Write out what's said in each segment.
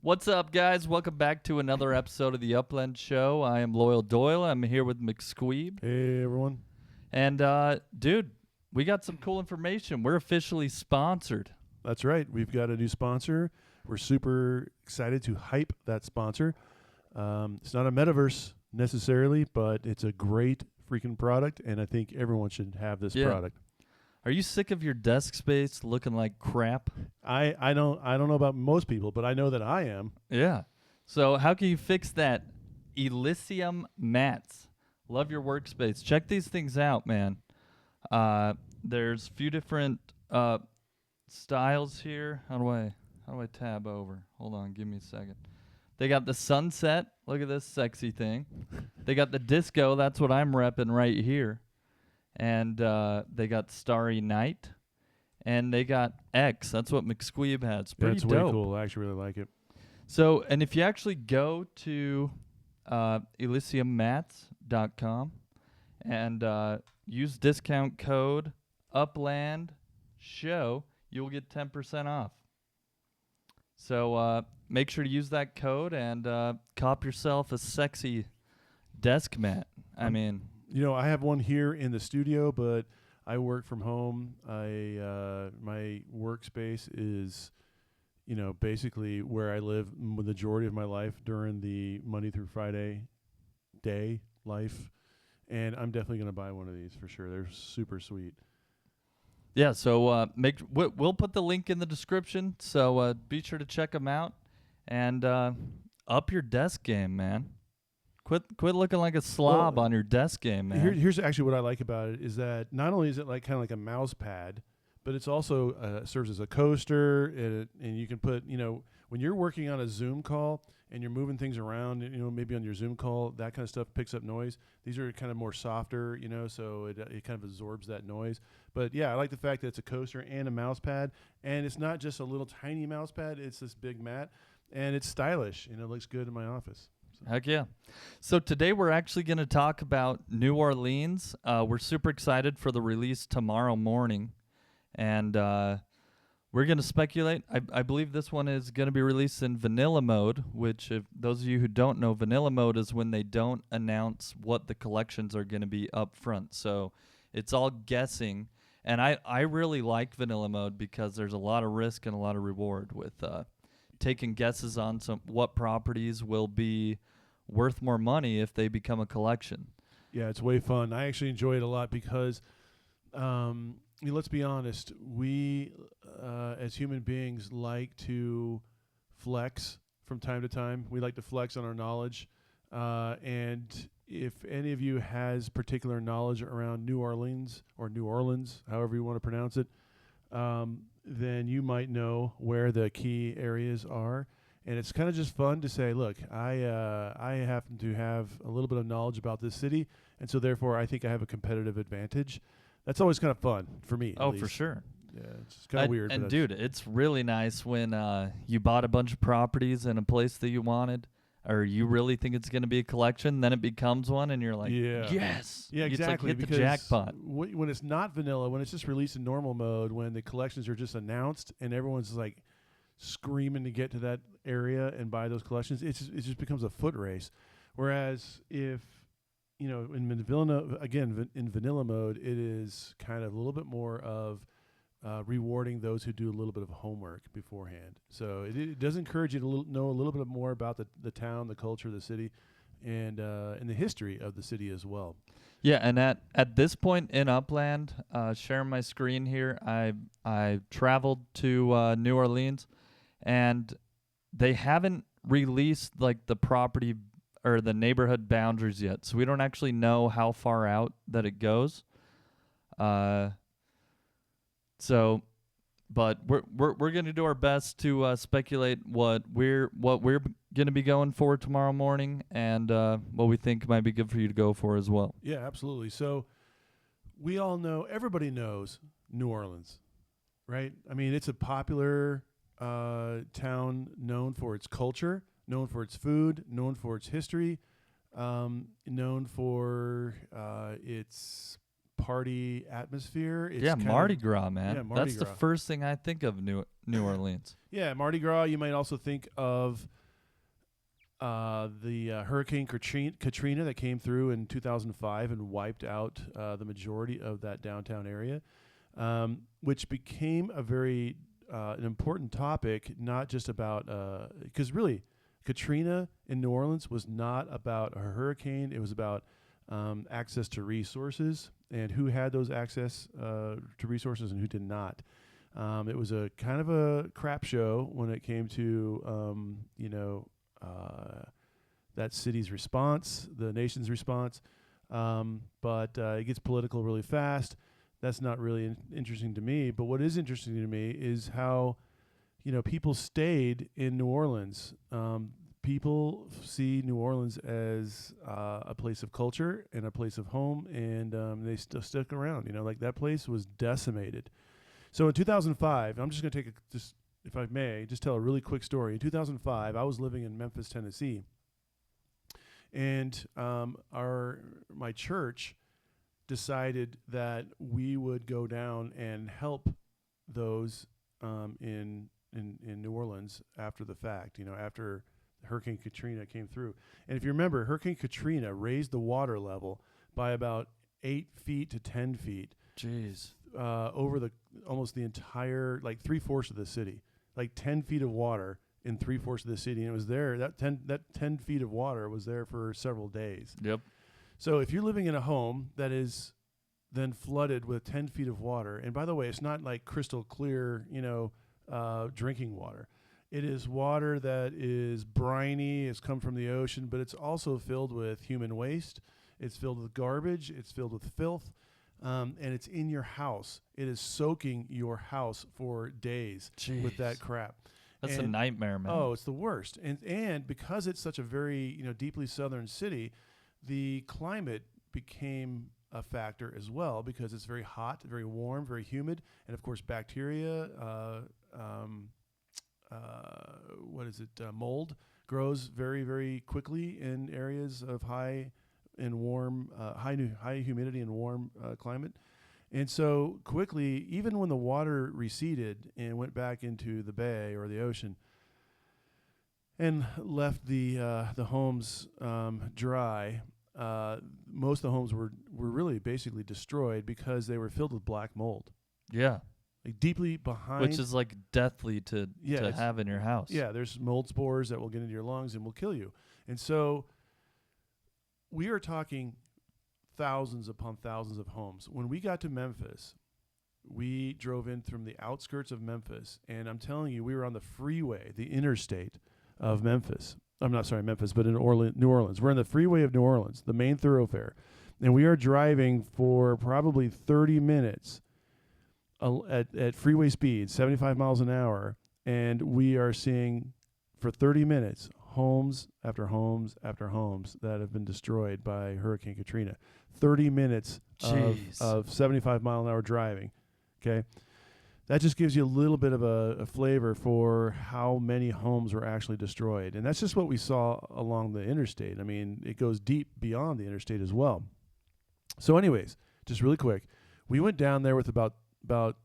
What's up, guys? Welcome back to another episode of the Upland Show. I am LOYLDOYL. I'm here with Mcsqueeb. Hey, everyone. And, dude, we got some cool information. We're officially sponsored. That's right. We've got a new sponsor. We're super excited to hype that sponsor. It's not a metaverse necessarily, but it's a great freaking product, and I think everyone should have this product. Are you sick of your desk space looking like crap? I don't know about most people, but I know that I am. Yeah. So how can you fix that? Elysium Mats. Love your workspace. Check these things out, man. There's a few different styles here. How do I tab over? Hold on, give me a second. They got the sunset. Look at this sexy thing. They got the disco. That's what I'm repping right here. And they got Starry Night. And they got X. That's what Mcsqueeb has. Pretty That's dope. way cool. I actually really like it. So, and if you actually go to ElysiumMats.com and use discount code Upland Show, you'll get 10% off. So make sure to use that code and cop yourself a sexy desk mat. I mean, you know, I have one here in the studio, but I work from home. My workspace is, you know, basically where I live the majority of my life during the Monday through Friday day life, and I'm definitely going to buy one of these for sure. They're super sweet. Yeah, so we'll put the link in the description, so be sure to check them out and up your desk game, man. Quit looking like a slob on your desk game, man. Here's actually what I like about it is that not only is it like kind of like a mouse pad, but it's also serves as a coaster, and you can put, you know, when you're working on a Zoom call and you're moving things around, you know, maybe on your Zoom call, that kind of stuff picks up noise. These are kind of more softer, you know, so it kind of absorbs that noise. But yeah, I like the fact that it's a coaster and a mouse pad, and it's not just a little tiny mouse pad, it's this big mat, and it's stylish, and it looks good in my office. Heck yeah. So today we're actually going to talk about New Orleans. We're super excited for the release tomorrow morning. And we're going to speculate. I believe this one is going to be released in vanilla mode, which, if those of you who don't know, vanilla mode is when they don't announce what the collections are going to be up front. So it's all guessing. And I really like vanilla mode because there's a lot of risk and a lot of reward with taking guesses on what properties will be worth more money if they become a collection. Yeah, it's way fun. I actually enjoy it a lot because, let's be honest, we as human beings like to flex from time to time. We like to flex on our knowledge. And if any of you has particular knowledge around New Orleans, however you want to pronounce it, then you might know where the key areas are. And it's kind of just fun to say, look, I happen to have a little bit of knowledge about this city, and so therefore I think I have a competitive advantage. That's always kind of fun for me. Oh, for sure. Yeah, it's kind of weird. And dude, it's really nice when you bought a bunch of properties in a place that you wanted, or you really think it's going to be a collection, then it becomes one, and you're like, yes. Yeah, It's exactly. like hit the jackpot. When it's not vanilla, when it's just released in normal mode, when the collections are just announced and everyone's like screaming to get to that area and buy those collections, it just becomes a foot race. Whereas if, you know, in vanilla mode, it is kind of a little bit more of rewarding those who do a little bit of homework beforehand. So it does encourage you to know a little bit more about the town, the culture, the city, and the history of the city as well. Yeah, and at this point in Upland, sharing my screen here, I traveled to New Orleans, and they haven't released like the property or the neighborhood boundaries yet, so we don't actually know how far out that it goes. So, but we're gonna do our best to speculate what we're gonna be going for tomorrow morning, and what we think might be good for you to go for as well. Yeah, absolutely. So we all know, everybody knows New Orleans, right? I mean, it's a popular town known for its culture, known for its food, known for its history, known for its party atmosphere. It's Yeah, kind Mardi of, Gras, man. Yeah, Mardi That's the Gras. first thing I think of New Orleans. Yeah, Mardi Gras. You might also think of the Hurricane Katrina that came through in 2005 and wiped out the majority of that downtown area, which became a very an important topic, not just about because really Katrina in New Orleans was not about a hurricane. It was about access to resources and who had those access to resources and who did not. It was a kind of a crap show when it came to that city's response, the nation's response. But it gets political really fast. That's not really interesting to me. But what is interesting to me is how, people stayed in New Orleans. People see New Orleans as a place of culture and a place of home, and they stuck around. Like that place was decimated. So in 2005, I'm just going to take if I may, just tell a really quick story. In 2005, I was living in Memphis, Tennessee, and my church decided that we would go down and help those in New Orleans after the fact. After Hurricane Katrina came through, and if you remember, Hurricane Katrina raised the water level by about 8 feet to 10 feet. Jeez. Over almost the entire, like 3/4 of the city, like 10 feet of water in 3/4 of the city. And it was there, that 10 feet of water was there for several days. Yep. So if you're living in a home that is then flooded with 10 feet of water, and by the way, it's not like crystal clear, drinking water. It is water that is briny, it's come from the ocean, but it's also filled with human waste. It's filled with garbage. It's filled with filth. And it's in your house. It is soaking your house for days with that crap. That's a nightmare, man. Oh, it's the worst. And because it's such a very deeply southern city, the climate became a factor as well because it's very hot, very warm, very humid, and of course bacteria. Mold grows very, very quickly in areas of high and warm, high humidity and warm climate. And so quickly, even when the water receded and went back into the bay or the ocean and left the homes dry, most of the homes were really basically destroyed because they were filled with black mold. Yeah. Like deeply behind. Which is like deathly to have in your house. Yeah, there's mold spores that will get into your lungs and will kill you. And so we are talking thousands upon thousands of homes. When we got to Memphis, we drove in from the outskirts of Memphis, and I'm telling you, we were on the freeway, the interstate of Memphis. I'm not sorry, Memphis, but in New Orleans. We're on the freeway of New Orleans, the main thoroughfare, and we are driving for probably 30 minutes at freeway speed, 75 miles an hour, and we are seeing for 30 minutes homes after homes after homes that have been destroyed by Hurricane Katrina. 30 minutes of 75-mile-an-hour driving, okay? That just gives you a little bit of a flavor for how many homes were actually destroyed. And that's just what we saw along the interstate. I mean, it goes deep beyond the interstate as well. So anyways, just really quick, we went down there with about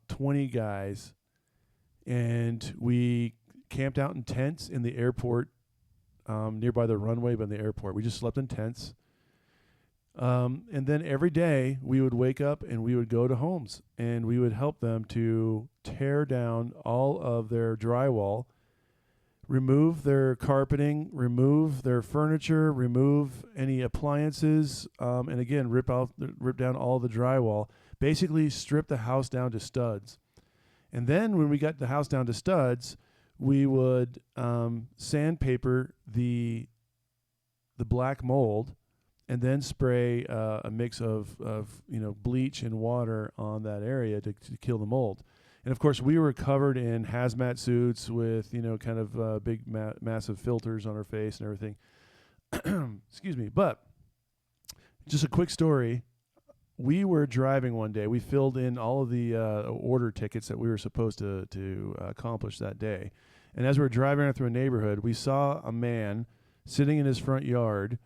20 guys, and we camped out in tents in the airport, nearby the runway by the airport. We just slept in tents. And then every day we would wake up and we would go to homes and we would help them to tear down all of their drywall, remove their carpeting, remove their furniture, remove any appliances, and again, rip down all the drywall, basically strip the house down to studs. And then when we got the house down to studs, we would sandpaper the black mold, and then spray a mix of bleach and water on that area to kill the mold. And of course, we were covered in hazmat suits with kind of big massive filters on our face and everything. Excuse me. But just a quick story. We were driving one day. We filled in all of the order tickets that we were supposed to accomplish that day. And as we were driving around through a neighborhood, we saw a man sitting in his front yard,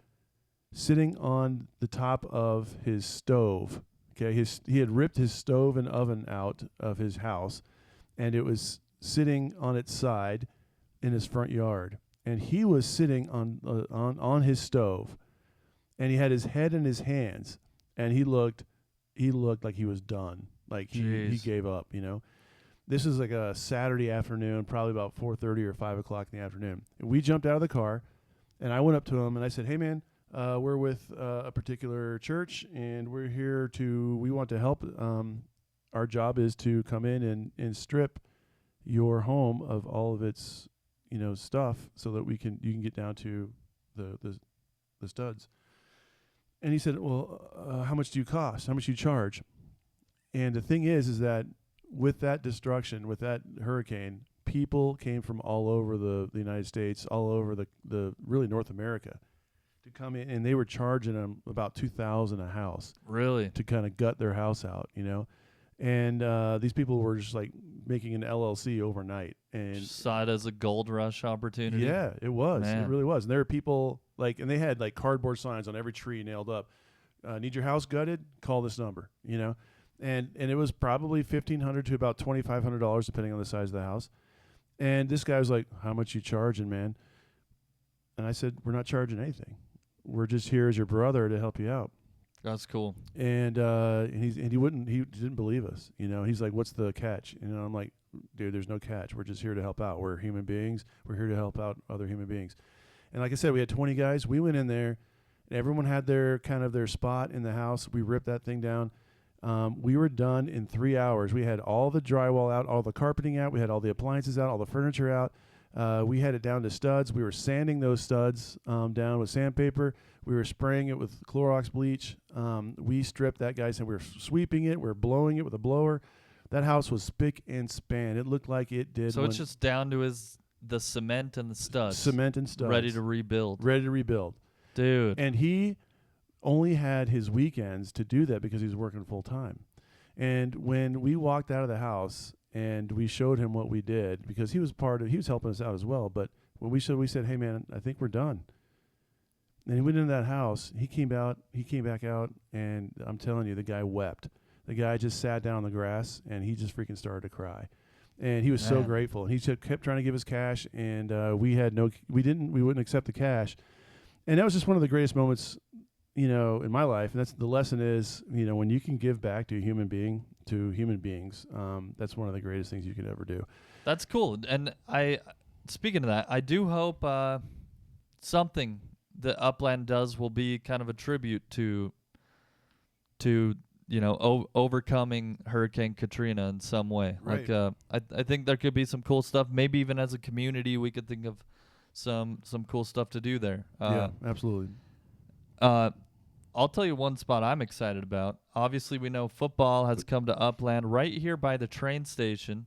sitting on the top of his stove, Okay, he had ripped his stove and oven out of his house, and it was sitting on its side in his front yard. And he was sitting on his stove, and he had his head in his hands, and he looked like he was done, like he gave up. This is like a Saturday afternoon, probably about 4:30 or 5 o'clock in the afternoon. And we jumped out of the car, and I went up to him and I said, "Hey, man, we're with a particular church, and we want to help. Our job is to come in and strip your home of all of its, stuff, so that you can get down to the studs." And he said, "Well, how much do you cost? How much do you charge?" And the thing is that with that destruction, with that hurricane, people came from all over the United States, all over the really North America, to come in, and they were charging them about $2,000 a house. Really? To kind of gut their house out, And these people were just like making an LLC overnight, and Just saw it as a gold rush opportunity. yeah, it was. Man. It really was. And there were people and they had like cardboard signs on every tree nailed up. Need your house gutted? Call this number. And it was probably $1,500 to about $2,500 depending on the size of the house. And this guy was like, "How much you charging, man?" And I said, "We're not charging anything. We're just here as your brother to help you out." That's cool. And he didn't believe us. He's like, "What's the catch?" I'm like, "Dude, there's no catch. We're just here to help out. We're human beings. We're here to help out other human beings." And like I said, we had 20 guys. We went in there, and everyone had their spot in the house. We ripped that thing down. We were done in 3 hours. We had all the drywall out, all the carpeting out. We had all the appliances out, all the furniture out. We had it down to studs. We were sanding those studs down with sandpaper. We were spraying it with Clorox bleach. We stripped that guy. Said we were sweeping it. We were blowing it with a blower. That house was spick and span. It looked like it did. So it's just down to the cement and the studs. Cement and studs. Ready to rebuild. Dude. And he only had his weekends to do that because he was working full time. And when we walked out of the house and we showed him what we did, because he was helping us out as well. But when we said, "Hey man, I think we're done." And he went into that house. He came back out, and I'm telling you, the guy wept. The guy just sat down on the grass, and he just freaking started to cry. And he was so grateful. And he kept trying to give us cash, and we wouldn't accept the cash. And that was just one of the greatest moments, in my life. And that's the lesson is, when you can give back to human beings, that's one of the greatest things you could ever do. That's cool. And speaking of that, I do hope something that Upland does will be kind of a tribute to overcoming Hurricane Katrina in some way. Right. Like I think there could be some cool stuff. Maybe even as a community, we could think of some cool stuff to do there. Yeah, absolutely. I'll tell you one spot I'm excited about. Obviously, we know football has come to Upland. Right here by the train station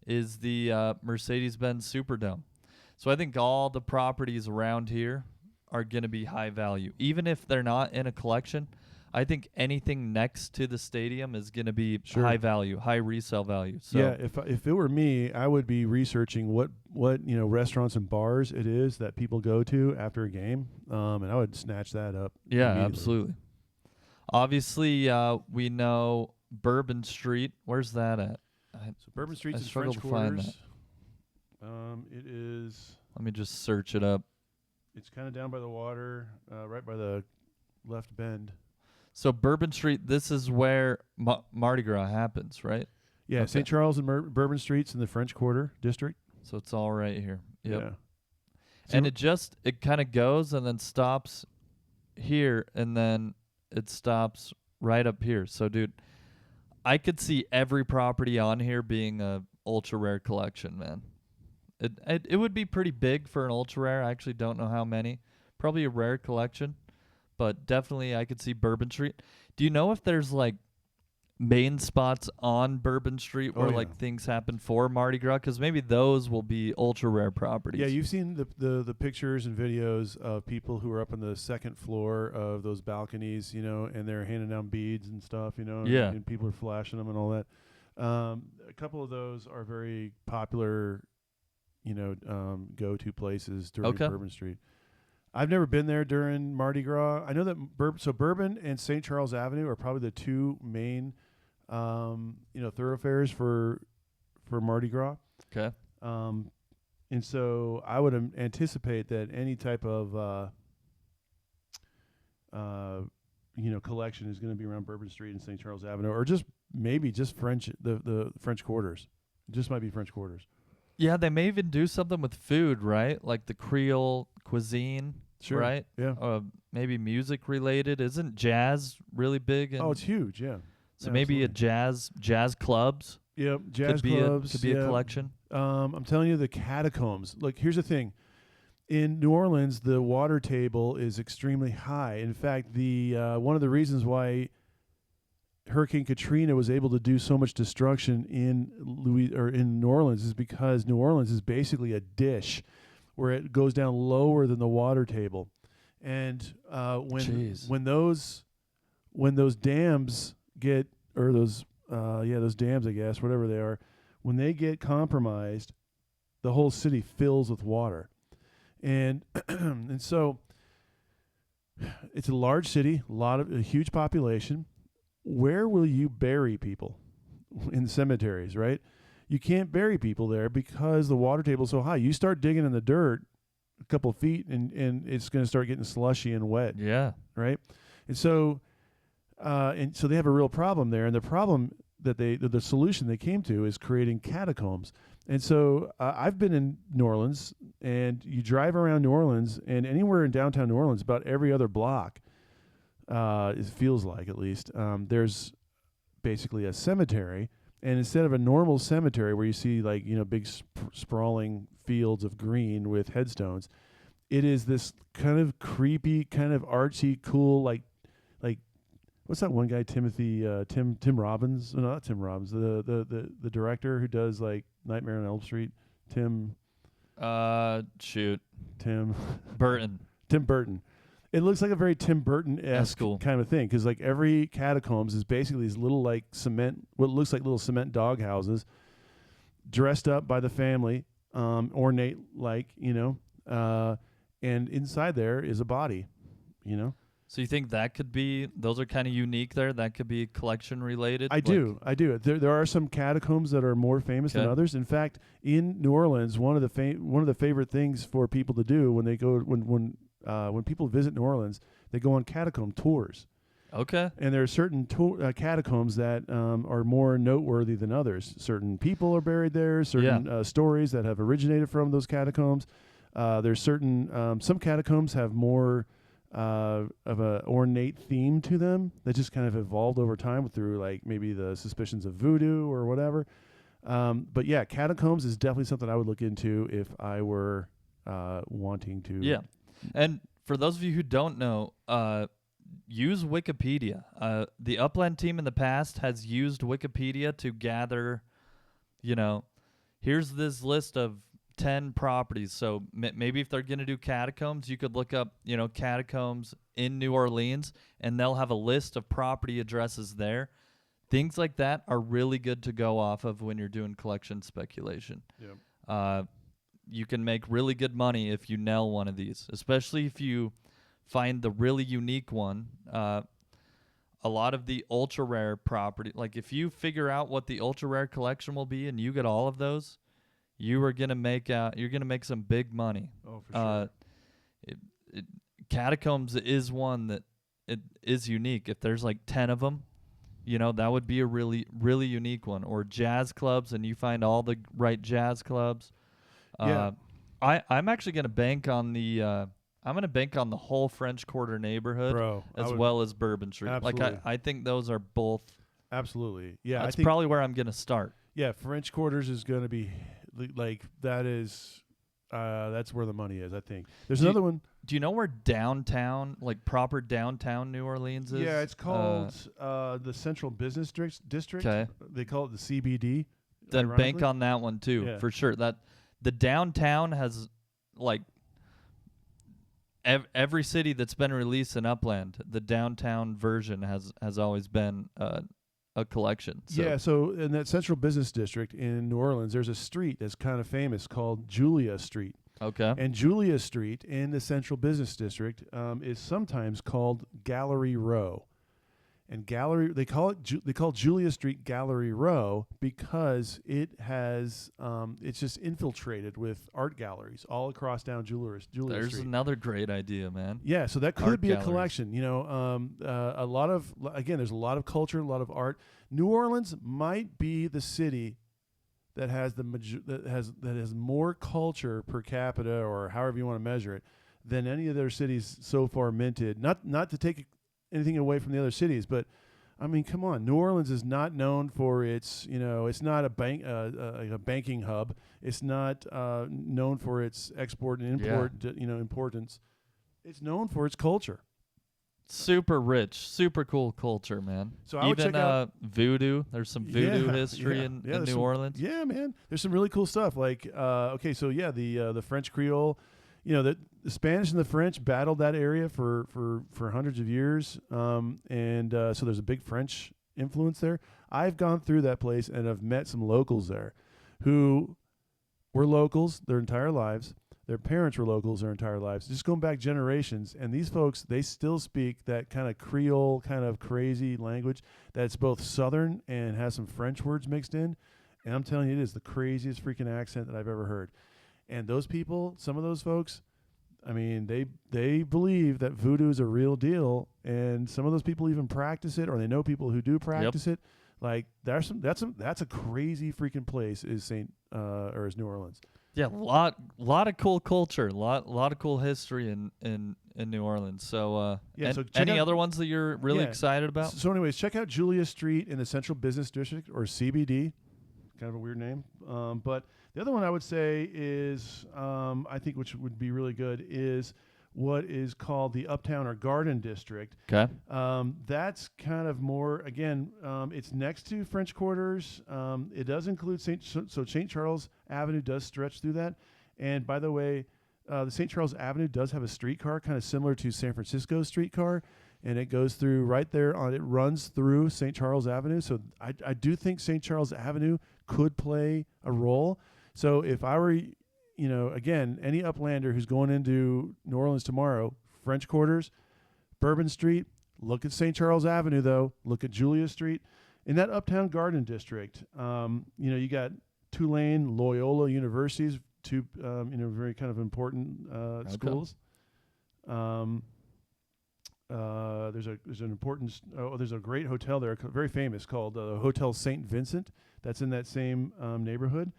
is the Mercedes-Benz Superdome. So I think all the properties around here are going to be high value. Even if they're not in a collection, I think anything next to the stadium is going to be high value, high resale value. So yeah, if it were me, I would be researching what restaurants and bars it is that people go to after a game, and I would snatch that up. Yeah, absolutely. Obviously, we know Bourbon Street. Where's that at? So Bourbon Street's in struggle French to find Quarters. It is. Let me just search it up. It's kind of down by the water, right by the left bend. So Bourbon Street, this is where Mardi Gras happens, right? Yeah, Okay. St. Charles and Bourbon Streets in the French Quarter district. So it's all right here. Yep. Yeah. And it kind of goes and then stops here, and then it stops right up here. So, dude, I could see every property on here being a ultra rare collection, man. It would be pretty big for an ultra rare. I actually don't know how many. Probably a rare collection, but definitely I could see Bourbon Street. Do you know if there's like main spots on Bourbon Street where like things happen for Mardi Gras? Because maybe those will be ultra rare properties. Yeah, you've seen the pictures and videos of people who are up on the second floor of those balconies, and they're handing down beads and stuff, Yeah. and people are flashing them and all that. A couple of those are very popular, go-to places during Bourbon Street. I've never been there during Mardi Gras. I know that Bourbon and St. Charles Avenue are probably the two main, thoroughfares for Mardi Gras. Okay. And so I would anticipate that any type of collection is going to be around Bourbon Street and St. Charles Avenue, or maybe just the French Quarters. It just might be French Quarters. Yeah, they may even do something with food, right? Like the Creole cuisine, Sure. right? Yeah. Maybe music related. Isn't jazz really big? It's huge. Yeah. So maybe a jazz clubs. Yep. Jazz clubs could be a collection. I'm telling you, the catacombs. Look, here's the thing. In New Orleans, the water table is extremely high. In fact, the one of the reasons why Hurricane Katrina was able to do so much destruction in New Orleans is because New Orleans is basically a dish where it goes down lower than the water table, and when those dams get those dams, I guess, whatever they are, when they get compromised, the whole city fills with water, and and so it's a large city, a huge population. Where will you bury people? In cemeteries, right? You can't bury people there because the water table is so high. You start digging in the dirt a couple of feet and it's going to start getting slushy and wet. Yeah. Right? And so they have a real problem there. And the problem that the solution they came to is creating catacombs. And so I've been in New Orleans, and you drive around New Orleans, and anywhere in downtown New Orleans, about every other block, it feels like, at least, there's basically a cemetery. And instead of a normal cemetery where you see big sprawling fields of green with headstones, it is this kind of creepy, kind of artsy, cool, like what's that one guy, Tim Robbins? No, not Tim Robbins. The director who does like Nightmare on Elm Street. Tim Burton. Tim Burton. It looks like a very Tim Burton-esque kind of thing, because like every catacombs is basically these little what looks like little cement dog houses, dressed up by the family, ornate, and inside there is a body, So you think that could be? Those are kind of unique there. That could be collection related. I do. There are some catacombs that are more famous than others. In fact, in New Orleans, one of the favorite things for people to do when they go when people visit New Orleans, they go on catacomb tours. Okay. And there are certain catacombs that are more noteworthy than others. Certain people are buried there, certain stories that have originated from those catacombs. There's some catacombs have more of a ornate theme to them that just kind of evolved over time through maybe the suspicions of voodoo or whatever. But yeah, catacombs is definitely something I would look into if I were wanting to. Yeah. And for those of you who don't know, use Wikipedia. The Upland team in the past has used Wikipedia to gather, here's this list of 10 properties. So maybe if they're going to do catacombs, you could look up, catacombs in New Orleans, and they'll have a list of property addresses there. Things like that are really good to go off of when you're doing collection speculation. Yep. You can make really good money if you nail one of these, especially if you find the really unique one. A lot of the ultra rare property, like if you figure out what the ultra rare collection will be and you get all of those, you're gonna make some big money. Oh, for sure. Catacombs is one that it is unique. If there's like 10 of them, that would be a really, really unique one. Or jazz clubs, and you find all the right jazz clubs. Yeah. I'm actually gonna bank on the whole French Quarter neighborhood, bro, as well as Bourbon Street. Absolutely. Like I think those are both. Absolutely. Yeah. That's probably where I'm gonna start. Yeah, French Quarters is gonna be that's where the money is, I think. There's another one. Do you know where downtown, like proper downtown New Orleans is? Yeah, it's called the Central Business District. Okay. They call it the CBD. Then bank on that one too, for sure. That the downtown has every city that's been released in Upland, the downtown version has always been a collection. So. Yeah, so in that Central Business District in New Orleans, there's a street that's kind of famous called Julia Street. Okay. And Julia Street in the Central Business District is sometimes called Gallery Row. And they call Julia Street Gallery Row because it has it's just infiltrated with art galleries all across down Julia Street. There's another great idea, man. Yeah, so that could Art be galleries. a collection. You know, a lot of there's a lot of culture, a lot of art. New Orleans might be the city that has that has more culture per capita, or however you want to measure it, than any of their cities so far minted. Not to take anything away from the other cities, but I mean, come on. New Orleans is not known for its, it's not a banking hub. It's not known for its export and import, importance. It's known for its culture. Super rich, super cool culture, man. So I would check out voodoo. There's some voodoo history in New Orleans. Yeah, man. There's some really cool stuff. Like, the French Creole. The Spanish and the French battled that area for hundreds of years, so there's a big French influence there. I've gone through that place and I've met some locals there who were locals their entire lives. Their parents were locals their entire lives, just going back generations. And these folks, they still speak that kind of Creole, kind of crazy language that's both Southern and has some French words mixed in. And I'm telling you, it is the craziest freaking accent that I've ever heard. And those people, some of those folks, I mean, they believe that voodoo is a real deal, and some of those people even practice it, or they know people who do practice it. Like that's a crazy freaking place is New Orleans. Yeah, lot of cool culture, lot of cool history in New Orleans. So any other ones that you're really excited about? So anyways, check out Julia Street in the Central Business District, or CBD. Kind of a weird name, but the other one I would say is, I think, which would be really good, is what is called the Uptown or Garden District. Okay. That's kind of more, again, it's next to French Quarters. It does include St. Charles Avenue does stretch through that. And by the way, the St. Charles Avenue does have a streetcar kind of similar to San Francisco's streetcar. And it goes through right there it runs through St. Charles Avenue. So I do think St. Charles Avenue could play a role. So if I were, again, any Uplander who's going into New Orleans tomorrow, French Quarters, Bourbon Street, look at St. Charles Avenue, though. Look at Julia Street. In that Uptown Garden District, you got Tulane, Loyola universities, two, very kind of important schools. There's a great hotel there, very famous, called Hotel St. Vincent. That's in that same neighborhood,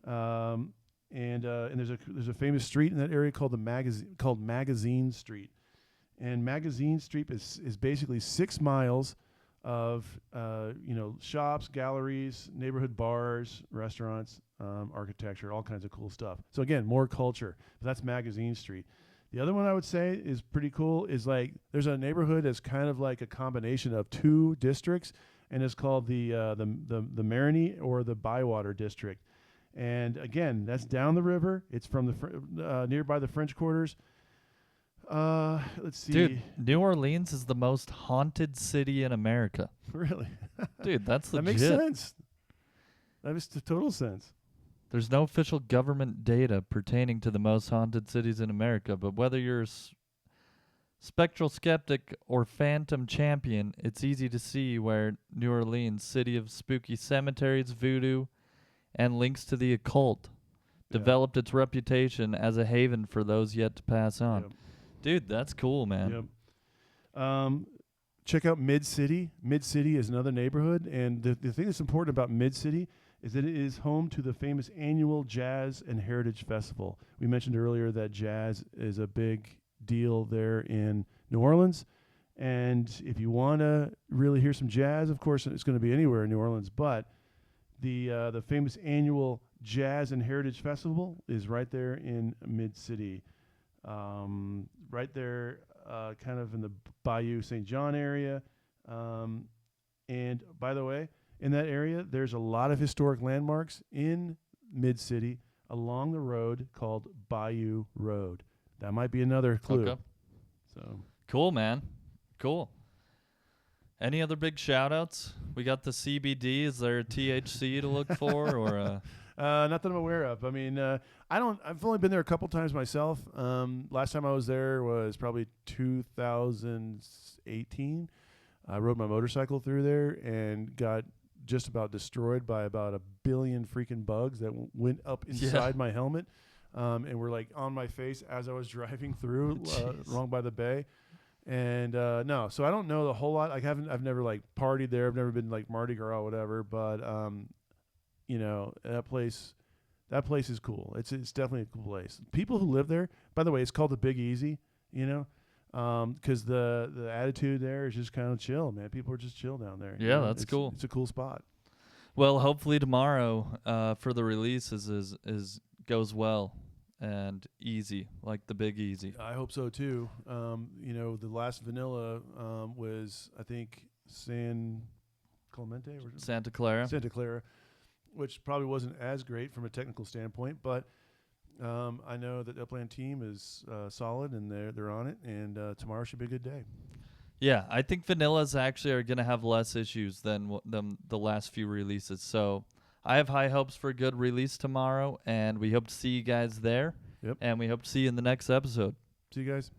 and there's a famous street in that area called Magazine Street, and Magazine Street is basically 6 miles of shops, galleries, neighborhood bars, restaurants, architecture, all kinds of cool stuff. So again, more culture. But that's Magazine Street. The other one I would say is pretty cool is like there's a neighborhood that's kind of like a combination of 2 districts, and it's called the Marigny or the Bywater District. And again, that's down the river. It's from the nearby the French Quarters. Let's see. Dude, New Orleans is the most haunted city in America. Really? Dude, that's legit. That makes sense. That makes total sense. There's no official government data pertaining to the most haunted cities in America, but whether you're a spectral skeptic or phantom champion, it's easy to see where New Orleans, city of spooky cemeteries, voodoo, and links to the occult, developed its reputation as a haven for those yet to pass on. Yep. Dude, that's cool, man. Yep. Check out Mid-City. Mid-City is another neighborhood, and the thing that's important about Mid-City is that it is home to the famous annual Jazz and Heritage Festival. We mentioned earlier that jazz is a big deal there in New Orleans, and if you want to really hear some jazz, of course, it's going to be anywhere in New Orleans, but the famous annual Jazz and Heritage Festival is right there in Mid-City, right there, kind of in the Bayou St. John area. And by the way, in that area, there's a lot of historic landmarks in Mid-City along the road called Bayou Road. That might be another clue. Okay. So cool, man. Cool. Any other big shout-outs? We got the CBD. Is there a THC to look for? Or Not that I'm aware of. I mean, I've only been there a couple times myself. Last time I was there was probably 2018. I rode my motorcycle through there and got just about destroyed by about 1 billion freaking bugs that went up inside my helmet, and were like on my face as I was driving through along by the bay. And no, so I don't know the whole lot. I've never like partied there. I've never been like Mardi Gras or whatever. But you know, that place is cool. It's definitely a cool place. People who live there, by the way, it's called the Big Easy. You know, because the attitude there is just kind of chill, man. People are just chill down there. Yeah, that's cool. It's a cool spot. Well, hopefully tomorrow for the release is goes well and easy, like the Big Easy. I hope so too. You know, the last vanilla was, I think, Santa Clara, which probably wasn't as great from a technical standpoint, but I know that the Upland team is solid and they're on it, and tomorrow should be a good day. Yeah, I think vanillas actually are going to have less issues than the last few releases. So I have high hopes for a good release tomorrow, and we hope to see you guys there. Yep. And we hope to see you in the next episode. See you guys.